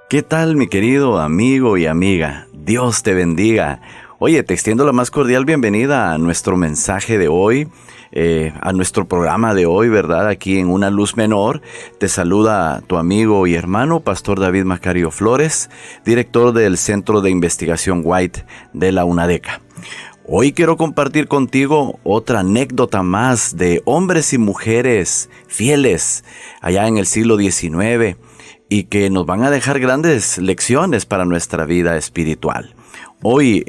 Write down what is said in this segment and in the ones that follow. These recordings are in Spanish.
¿Qué tal, mi querido amigo y amiga? Dios te bendiga. Oye, te extiendo la más cordial bienvenida a nuestro mensaje de hoy, a nuestro programa de hoy, ¿verdad? Aquí en Una Luz Menor. Te saluda tu amigo y hermano, Pastor David Macario Flores, director del Centro de Investigación White de la UNADECA. Hoy quiero compartir contigo otra anécdota más de hombres y mujeres fieles allá en el siglo XIX y que nos van a dejar grandes lecciones para nuestra vida espiritual. Hoy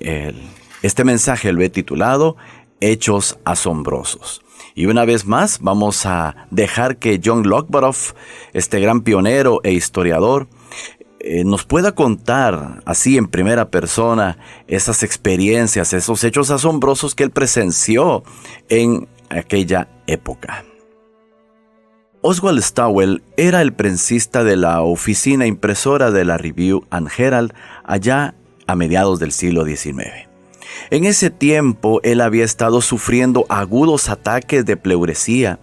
este mensaje lo he titulado Hechos Asombrosos. Y una vez más vamos a dejar que John Lockbaroff, este gran pionero e historiador, nos pueda contar así en primera persona esas experiencias, esos hechos asombrosos que él presenció en aquella época. Oswald Stowell era el prensista de la oficina impresora de la Review and Herald allá a mediados del siglo XIX. En ese tiempo él había estado sufriendo agudos ataques de pleuresía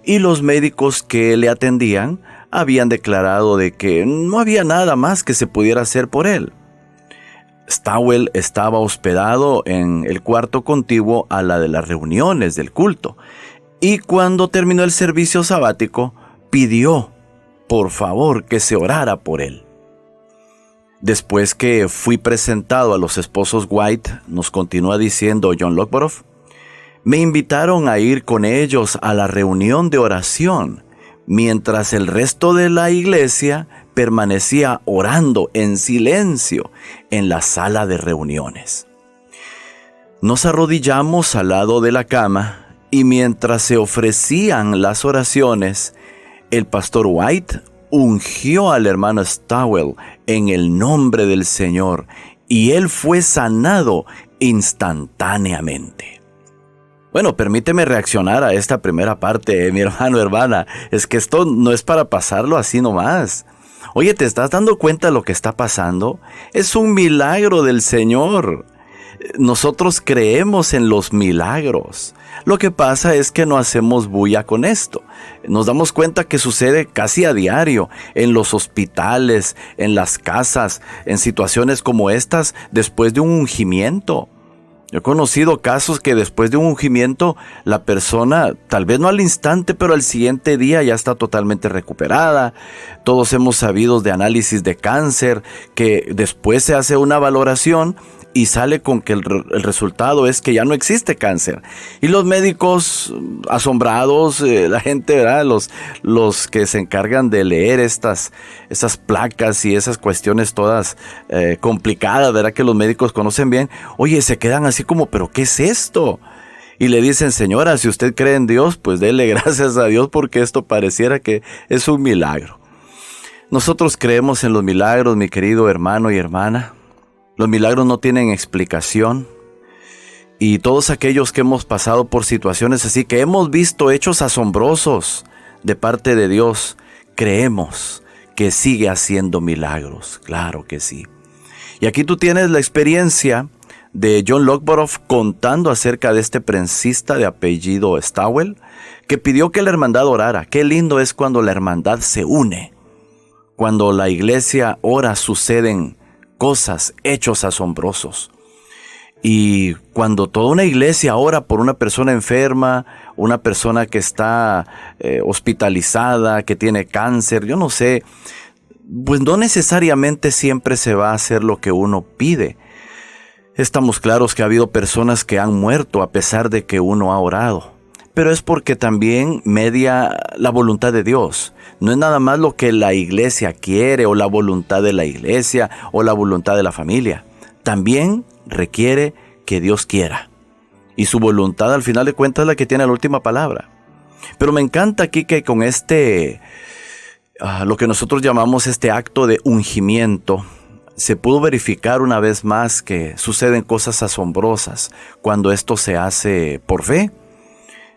y los médicos que le atendían habían declarado de que no había nada más que se pudiera hacer por él. Stowell estaba hospedado en el cuarto contiguo a la de las reuniones del culto y cuando terminó el servicio sabático pidió, por favor, que se orara por él. Después que fui presentado a los esposos White, nos continúa diciendo John Lockbaroff, me invitaron a ir con ellos a la reunión de oración, mientras el resto de la iglesia permanecía orando en silencio en la sala de reuniones. Nos arrodillamos al lado de la cama y mientras se ofrecían las oraciones, el pastor White ungió al hermano Stowell en el nombre del Señor y él fue sanado instantáneamente. Bueno, permíteme reaccionar a esta primera parte, mi hermano, hermana. Es que esto no es para pasarlo así nomás. Oye, ¿te estás dando cuenta de lo que está pasando? Es un milagro del Señor. Nosotros creemos en los milagros. Lo que pasa es que no hacemos bulla con esto. Nos damos cuenta que sucede casi a diario en los hospitales, en las casas, en situaciones como estas después de un ungimiento. He conocido casos que después de un ungimiento la persona, tal vez no al instante, pero al siguiente día ya está totalmente recuperada. Todos hemos sabido de análisis de cáncer que después se hace una valoración y sale con que el resultado es que ya no existe cáncer. Y los médicos asombrados, la gente, ¿verdad? Los que se encargan de leer esas placas y esas cuestiones todas complicadas, ¿verdad? Que los médicos conocen bien. Oye, se quedan así como, ¿pero qué es esto? Y le dicen, señora, si usted cree en Dios, pues dele gracias a Dios porque esto pareciera que es un milagro. Nosotros creemos en los milagros, mi querido hermano y hermana. Los milagros no tienen explicación y todos aquellos que hemos pasado por situaciones así, que hemos visto hechos asombrosos de parte de Dios, creemos que sigue haciendo milagros, claro que sí. Y aquí tú tienes la experiencia de John Lockbaroff contando acerca de este prensista de apellido Stowell, que pidió que la hermandad orara. Qué lindo es cuando la hermandad se une, cuando la iglesia ora suceden cosas, hechos asombrosos. Y cuando toda una iglesia ora por una persona enferma, una persona que está hospitalizada, que tiene cáncer, yo no sé, pues no necesariamente siempre se va a hacer lo que uno pide. Estamos claros que ha habido personas que han muerto a pesar de que uno ha orado. Pero es porque también media la voluntad de Dios. No es nada más lo que la iglesia quiere o la voluntad de la iglesia o la voluntad de la familia. También requiere que Dios quiera. Y su voluntad al final de cuentas es la que tiene la última palabra. Pero me encanta aquí que con lo que nosotros llamamos este acto de ungimiento, se pudo verificar una vez más que suceden cosas asombrosas cuando esto se hace por fe.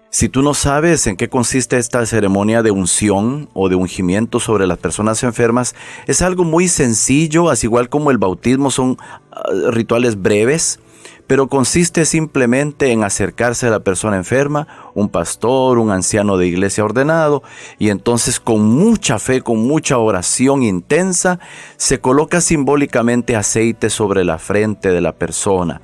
Si tú no sabes en qué consiste esta ceremonia de unción o de ungimiento sobre las personas enfermas, es algo muy sencillo, así igual como el bautismo son rituales breves, pero consiste simplemente en acercarse a la persona enferma, un pastor, un anciano de iglesia ordenado, y entonces con mucha fe, con mucha oración intensa, se coloca simbólicamente aceite sobre la frente de la persona.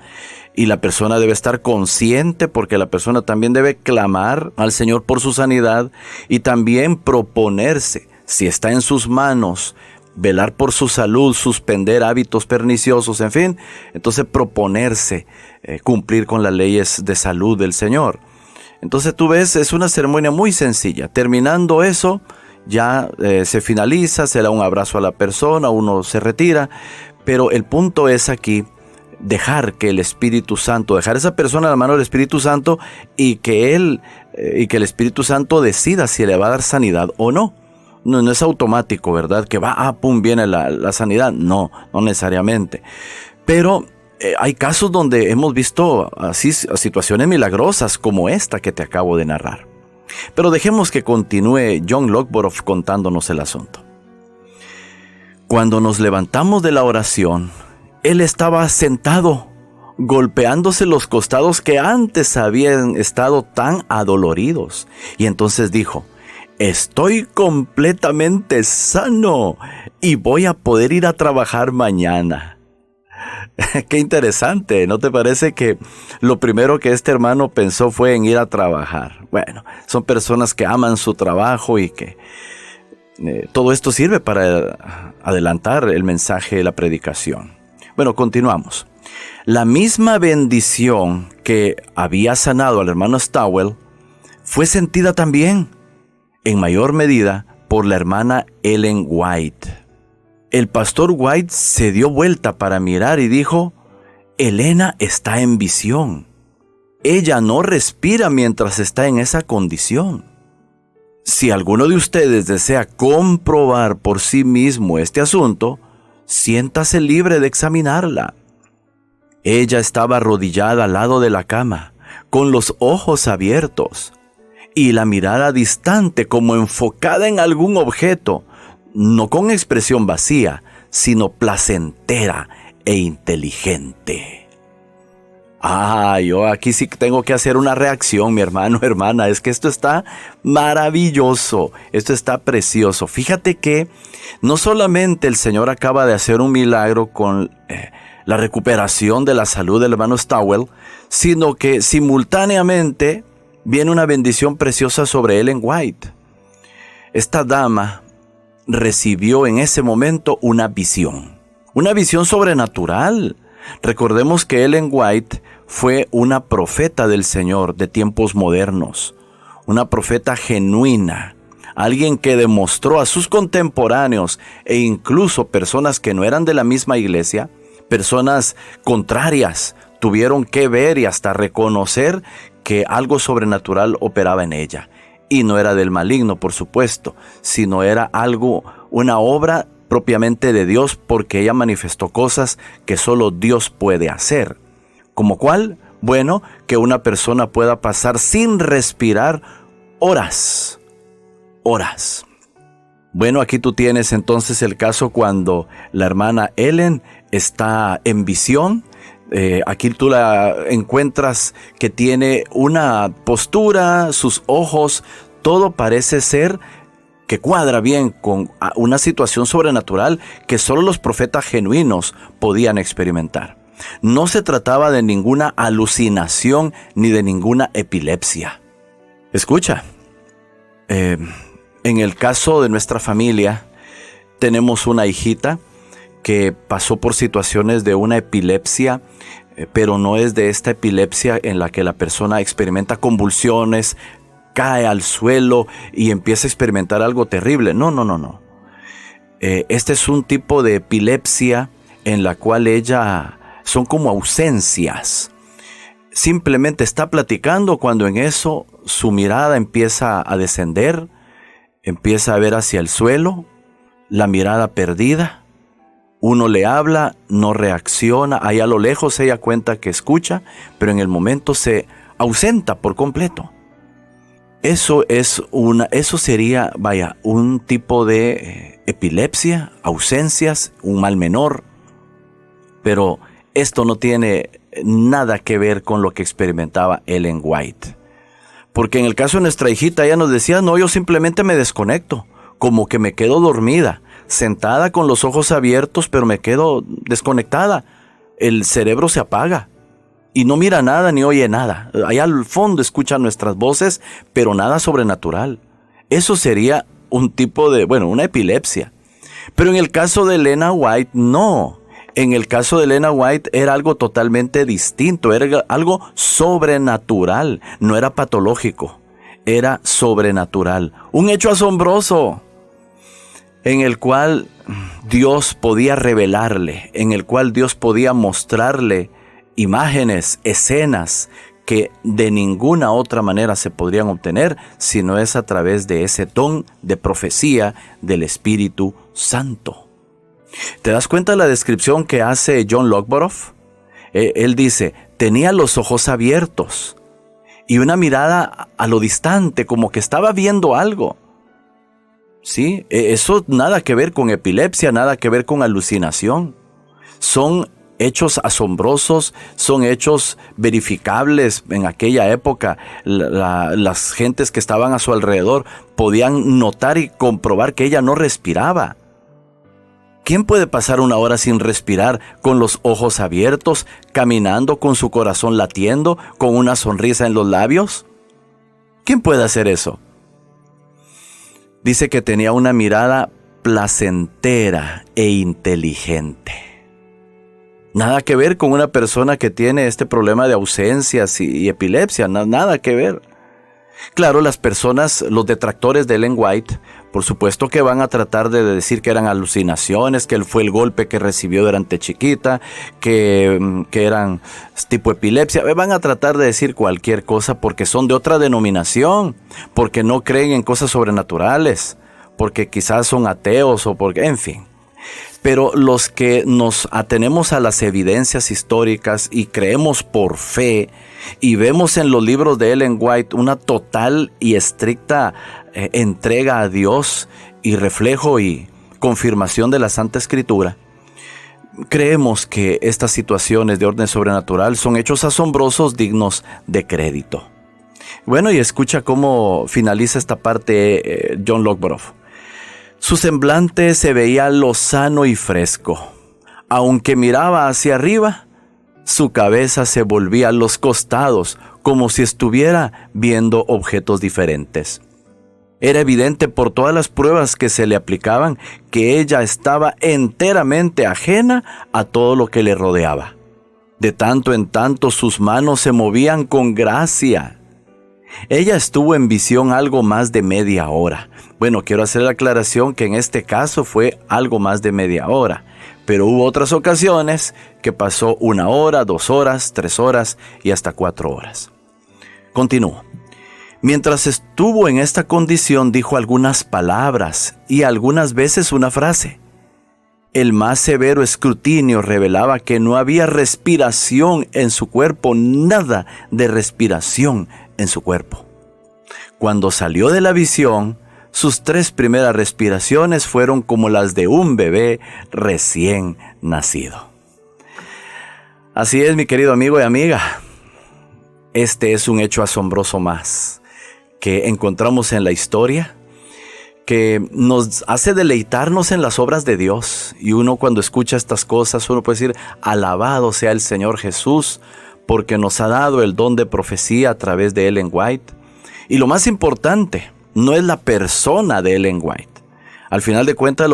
Y la persona debe estar consciente, porque la persona también debe clamar al Señor por su sanidad y también proponerse, si está en sus manos, velar por su salud, suspender hábitos perniciosos, en fin, entonces proponerse cumplir con las leyes de salud del Señor. Entonces tú ves, es una ceremonia muy sencilla. Terminando eso, ya se finaliza, se da un abrazo a la persona, uno se retira, pero el punto es aquí dejar que el Espíritu Santo, dejar a esa persona a la mano del Espíritu Santo y que el Espíritu Santo decida si le va a dar sanidad o no. No es automático, ¿verdad? Que va, pum, viene la sanidad. No necesariamente. Pero hay casos donde hemos visto así situaciones milagrosas como esta que te acabo de narrar. Pero dejemos que continúe John Lockborough contándonos el asunto. Cuando nos levantamos de la oración, él estaba sentado, golpeándose los costados que antes habían estado tan adoloridos. Y entonces dijo: estoy completamente sano y voy a poder ir a trabajar mañana. Qué interesante, ¿no te parece que lo primero que este hermano pensó fue en ir a trabajar? Bueno, son personas que aman su trabajo y que todo esto sirve para adelantar el mensaje de la predicación. Bueno, continuamos. La misma bendición que había sanado al hermano Stowell fue sentida también, en mayor medida, por la hermana Ellen White. El pastor White se dio vuelta para mirar y dijo: Elena está en visión. Ella no respira mientras está en esa condición. Si alguno de ustedes desea comprobar por sí mismo este asunto, siéntase libre de examinarla. Ella estaba arrodillada al lado de la cama, con los ojos abiertos y la mirada distante, como enfocada en algún objeto, no con expresión vacía, sino placentera e inteligente. Yo aquí sí tengo que hacer una reacción, mi hermano, hermana. Es que esto está maravilloso, esto está precioso. Fíjate que no solamente el Señor acaba de hacer un milagro con la recuperación de la salud del hermano Stowell, sino que simultáneamente viene una bendición preciosa sobre Ellen White. Esta dama recibió en ese momento una visión sobrenatural. Recordemos que Ellen White fue una profeta del Señor de tiempos modernos, una profeta genuina, alguien que demostró a sus contemporáneos e incluso personas que no eran de la misma iglesia, personas contrarias, tuvieron que ver y hasta reconocer que algo sobrenatural operaba en ella. Y no era del maligno, por supuesto, sino era una obra propiamente de Dios, porque ella manifestó cosas que solo Dios puede hacer. ¿Como cuál? Bueno, que una persona pueda pasar sin respirar horas. Bueno, aquí tú tienes entonces el caso cuando la hermana Ellen está en visión. Aquí tú la encuentras que tiene una postura, sus ojos, todo parece ser que cuadra bien con una situación sobrenatural que solo los profetas genuinos podían experimentar. No se trataba de ninguna alucinación ni de ninguna epilepsia. Escucha, en el caso de nuestra familia, tenemos una hijita que pasó por situaciones de una epilepsia, pero no es de esta epilepsia en la que la persona experimenta convulsiones, cae al suelo y empieza a experimentar algo terrible. No. Este es un tipo de epilepsia en la cual son como ausencias. Simplemente está platicando cuando en eso su mirada empieza a descender, empieza a ver hacia el suelo, la mirada perdida. Uno le habla, no reacciona, ahí a lo lejos ella cuenta que escucha, pero en el momento se ausenta por completo. Eso sería, un tipo de epilepsia, ausencias, un mal menor. Pero esto no tiene nada que ver con lo que experimentaba Ellen White. Porque en el caso de nuestra hijita, ella nos decía, no, yo simplemente me desconecto, como que me quedo dormida, sentada con los ojos abiertos, pero me quedo desconectada. El cerebro se apaga y no mira nada ni oye nada. Allá al fondo escucha nuestras voces, pero nada sobrenatural. Eso sería un tipo de, una epilepsia. Pero en el caso de Elena White, no. En el caso de Elena White era algo totalmente distinto, era algo sobrenatural, no era patológico, era sobrenatural. Un hecho asombroso en el cual Dios podía revelarle, en el cual Dios podía mostrarle imágenes, escenas que de ninguna otra manera se podrían obtener si no es a través de ese don de profecía del Espíritu Santo. ¿Te das cuenta de la descripción que hace John Lockborough? Él dice, tenía los ojos abiertos y una mirada a lo distante, como que estaba viendo algo. ¿Sí? Eso nada que ver con epilepsia, nada que ver con alucinación. Son hechos asombrosos, son hechos verificables. En aquella época, las gentes que estaban a su alrededor podían notar y comprobar que ella no respiraba. ¿Quién puede pasar una hora sin respirar, con los ojos abiertos, caminando con su corazón latiendo, con una sonrisa en los labios? ¿Quién puede hacer eso? Dice que tenía una mirada placentera e inteligente. Nada que ver con una persona que tiene este problema de ausencias y epilepsia, nada que ver. Claro, las personas, los detractores de Ellen White, por supuesto que van a tratar de decir que eran alucinaciones, que fue el golpe que recibió durante chiquita, que eran tipo epilepsia. Van a tratar de decir cualquier cosa porque son de otra denominación, porque no creen en cosas sobrenaturales, porque quizás son ateos o porque, en fin. Pero los que nos atenemos a las evidencias históricas y creemos por fe y vemos en los libros de Ellen White una total y estricta entrega a Dios y reflejo y confirmación de la Santa Escritura, creemos que estas situaciones de orden sobrenatural son hechos asombrosos dignos de crédito. Bueno, y escucha cómo finaliza esta parte John Lockborough. Su semblante se veía lozano y fresco. Aunque miraba hacia arriba, su cabeza se volvía a los costados, como si estuviera viendo objetos diferentes. Era evidente por todas las pruebas que se le aplicaban que ella estaba enteramente ajena a todo lo que le rodeaba. De tanto en tanto sus manos se movían con gracia. Ella estuvo en visión algo más de media hora. Bueno, quiero hacer la aclaración que en este caso fue algo más de media hora, pero hubo otras ocasiones que pasó 1 hora, 2 horas, 3 horas y hasta 4 horas. Continúo. Mientras estuvo en esta condición dijo algunas palabras y algunas veces una frase. El más severo escrutinio revelaba que no había respiración en su cuerpo, nada de respiración en su cuerpo. Cuando salió de la visión, sus 3 primeras respiraciones fueron como las de un bebé recién nacido. Así es, mi querido amigo y amiga. Este es un hecho asombroso más que encontramos en la historia, que nos hace deleitarnos en las obras de Dios. Y uno cuando escucha estas cosas, uno puede decir, alabado sea el Señor Jesús, porque nos ha dado el don de profecía a través de Ellen White. Y lo más importante, no es la persona de Ellen White. Al final de cuentas,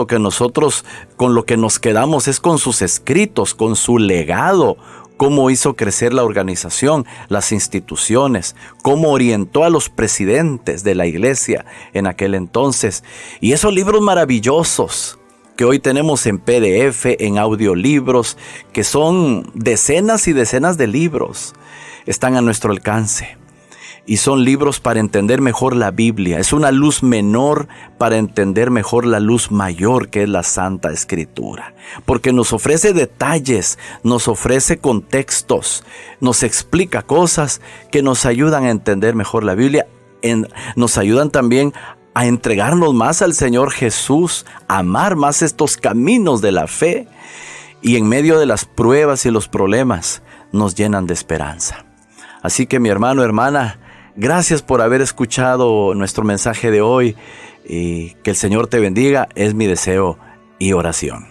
con lo que nos quedamos es con sus escritos, con su legado, cómo hizo crecer la organización, las instituciones, cómo orientó a los presidentes de la iglesia en aquel entonces. Y esos libros maravillosos que hoy tenemos en PDF, en audiolibros, que son decenas y decenas de libros, están a nuestro alcance. Y son libros para entender mejor la Biblia. Es una luz menor para entender mejor la luz mayor que es la Santa Escritura. Porque nos ofrece detalles, nos ofrece contextos, nos explica cosas que nos ayudan a entender mejor la Biblia. Nos ayudan también a entregarnos más al Señor Jesús, a amar más estos caminos de la fe. y en medio de las pruebas y los problemas nos llenan de esperanza. Así que mi hermano, hermana, gracias por haber escuchado nuestro mensaje de hoy y que el Señor te bendiga, es mi deseo y oración.